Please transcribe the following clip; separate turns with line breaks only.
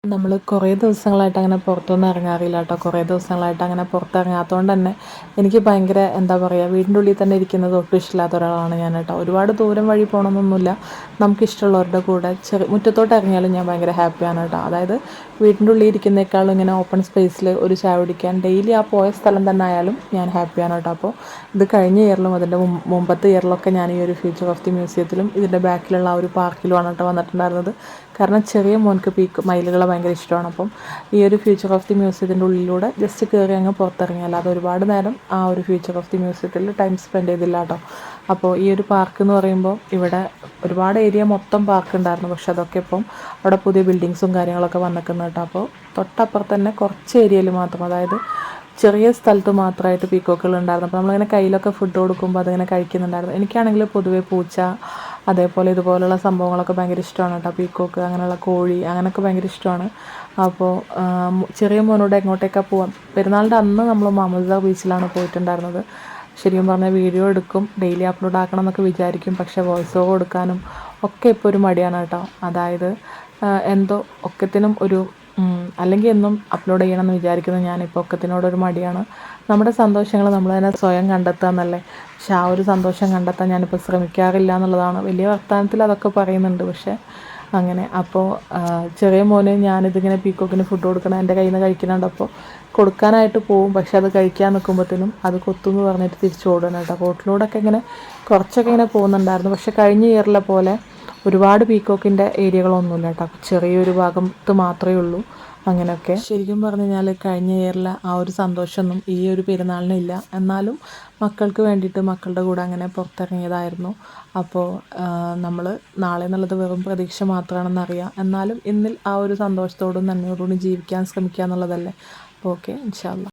നമ്മൾ കുറേ ദിവസങ്ങളായിട്ട് അങ്ങനെ പുറത്തൊന്നും ഇറങ്ങാറില്ല കേട്ടോ. കുറേ ദിവസങ്ങളായിട്ട് അങ്ങനെ പുറത്തിറങ്ങാത്തതുകൊണ്ട് തന്നെ എനിക്ക് ഭയങ്കര എന്താ പറയുക, വീടിൻ്റെ ഉള്ളിൽ തന്നെ ഇരിക്കുന്നത് ഒട്ടും ഇഷ്ടമില്ലാത്ത ഒരാളാണ് ഞാൻ കേട്ടോ. ഒരുപാട് ദൂരം വഴി പോകണമെന്നൊന്നുമില്ല, നമുക്കിഷ്ടമുള്ളവരുടെ കൂടെ മുറ്റത്തോട്ട് ഇറങ്ങിയാലും ഞാൻ ഭയങ്കര ഹാപ്പിയാണ് കേട്ടോ. അതായത് വീടിൻ്റെ ഉള്ളിൽ ഇരിക്കുന്നേക്കാളും ഇങ്ങനെ ഓപ്പൺ സ്പേസിൽ ഒരു ചായ കുടിക്കാൻ ഡെയിലി ആ പോയ സ്ഥലം തന്നെ ആയാലും ഞാൻ ഹാപ്പിയാണ് കേട്ടോ. അപ്പോൾ ഇത് കഴിഞ്ഞ ഇയറിലും അതിൻ്റെ മുമ്പത്തെ ഇയറിലൊക്കെ ഞാൻ ഈ ഒരു ഫ്യൂച്ചർ ഓഫ് ദി മ്യൂസിയത്തിലും ഇതിൻ്റെ ബാക്കിലുള്ള ആ ഒരു പാർക്കിലുമാണ് കേട്ടോ വന്നിട്ടുണ്ടായിരുന്നത്. കാരണം ചെറിയ മോൻക്ക് മയിലുകളെ ഭയങ്കര ഇഷ്ടമാണ്. അപ്പം ഈ ഒരു ഫ്യൂച്ചർ ഓഫ് ദി മ്യൂസിയത്തിൻ്റെ ഉള്ളിലൂടെ ജസ്റ്റ് കയറി അങ്ങ് പുറത്തിറങ്ങി, അല്ലാതെ ഒരുപാട് നേരം ആ ഒരു ഫ്യൂച്ചർ ഓഫ് ദി മ്യൂസിയത്തിൽ ടൈം സ്പെൻഡ് ചെയ്തില്ല കേട്ടോ. അപ്പോൾ ഈ ഒരു പാർക്ക് എന്ന് പറയുമ്പോൾ ഇവിടെ ഒരുപാട് ഏരിയ മൊത്തം പാർക്ക് ഉണ്ടായിരുന്നു, പക്ഷെ അതൊക്കെ ഇപ്പം അവിടെ പുതിയ ബിൽഡിങ്സും കാര്യങ്ങളൊക്കെ വന്നിട്ടുണ്ട് കേട്ടോ. അപ്പോൾ തൊട്ടപ്പുറത്ത് തന്നെ കുറച്ച് ഏരിയയിൽ മാത്രം, അതായത് ചെറിയ സ്ഥലത്ത് മാത്രമായിട്ട് പീക്കോക്കുകൾ ഉണ്ടായിരുന്നു. അപ്പോൾ നമ്മളിങ്ങനെ കയ്യിലൊക്കെ ഫുഡ് കൊടുക്കുമ്പോൾ അതിങ്ങനെ കഴിക്കുന്നുണ്ടായിരുന്നു. എനിക്കാണെങ്കിൽ പൊതുവേ പൂച്ച, അതേപോലെ ഇതുപോലുള്ള സംഭവങ്ങളൊക്കെ ഭയങ്കര ഇഷ്ടമാണ് കേട്ടോ. പീക്കോക്ക്, അങ്ങനെയുള്ള കോഴി, അങ്ങനെയൊക്കെ ഭയങ്കര ഇഷ്ടമാണ്. അപ്പോൾ ചെറിയ മോനോട് എങ്ങോട്ടേക്കാണ് പോവാം. പെരുന്നാളിൻ്റെ അന്ന് നമ്മൾ മാമൂദ ബീച്ചിലാണ് പോയിട്ടുണ്ടായിരുന്നത്. ശരിക്കും പറഞ്ഞാൽ വീഡിയോ എടുക്കും, ഡെയിലി അപ്ലോഡ് ആക്കണം എന്നൊക്കെ വിചാരിക്കും, പക്ഷേ വോയിസ് ഓവർ കൊടുക്കാനും ഒക്കെ ഇപ്പോൾ ഒരു മടിയാണ് കേട്ടോ. അതായത് എന്തോ ഒക്കത്തിനും ഒരു അല്ലെങ്കിൽ എന്നും അപ്ലോഡ് ചെയ്യണമെന്ന് വിചാരിക്കുന്നത് ഞാനിപ്പോൾ ഒക്കത്തിനോടൊരു മടിയാണ്. നമ്മുടെ സന്തോഷങ്ങൾ നമ്മൾ തന്നെ സ്വയം കണ്ടെത്തുക എന്നല്ലേ, പക്ഷെ ആ ഒരു സന്തോഷം കണ്ടെത്താൻ ഞാനിപ്പോൾ ശ്രമിക്കാറില്ല എന്നുള്ളതാണ്. വലിയ വർത്തമാനത്തിൽ അതൊക്കെ പറയുന്നുണ്ട്, പക്ഷേ അങ്ങനെ. അപ്പോൾ ചെറിയ മോന് ഞാനിതിങ്ങനെ പീക്കോക്കിന് ഫുഡ് കൊടുക്കണം, എൻ്റെ കയ്യിൽ നിന്ന് കഴിക്കുന്നുണ്ടപ്പോൾ കൊടുക്കാനായിട്ട് പോവും, പക്ഷെ അത് കഴിക്കാൻ നിൽക്കുമ്പോഴത്തേനും അത് കൊത്തുമെന്ന് പറഞ്ഞിട്ട് തിരിച്ചു ഓടണം കേട്ടോ. റോട്ടിലൂടെയൊക്കെ ഇങ്ങനെ കുറച്ചൊക്കെ ഇങ്ങനെ പോകുന്നുണ്ടായിരുന്നു, പക്ഷെ കഴിഞ്ഞ ഇയറിലെ പോലെ ഒരുപാട് പീക്കോക്കിൻ്റെ ഏരിയകളൊന്നുമില്ല കേട്ടോ. ചെറിയൊരു ഭാഗത്ത് മാത്രമേ ഉള്ളൂ. അങ്ങനെയൊക്കെ ശരിക്കും പറഞ്ഞു കഴിഞ്ഞാൽ കഴിഞ്ഞ ഇയറിലെ ആ ഒരു സന്തോഷമൊന്നും ഈ ഒരു പെരുന്നാളിനില്ല. എന്നാലും മക്കൾക്ക് വേണ്ടിയിട്ട് മക്കളുടെ കൂടെ അങ്ങനെ പുറത്തിറങ്ങിയതായിരുന്നു. അപ്പോൾ നമ്മൾ നാളെ എന്നുള്ളത് വെറും പ്രതീക്ഷ മാത്രമാണെന്നറിയാം, എന്നാലും ഇന്നിൽ ആ ഒരു സന്തോഷത്തോടും നന്ദിയോടുകൂടി ജീവിക്കാൻ ശ്രമിക്കുക എന്നുള്ളതല്ലേ. ഓക്കെ, ഇൻഷാ അല്ലാ.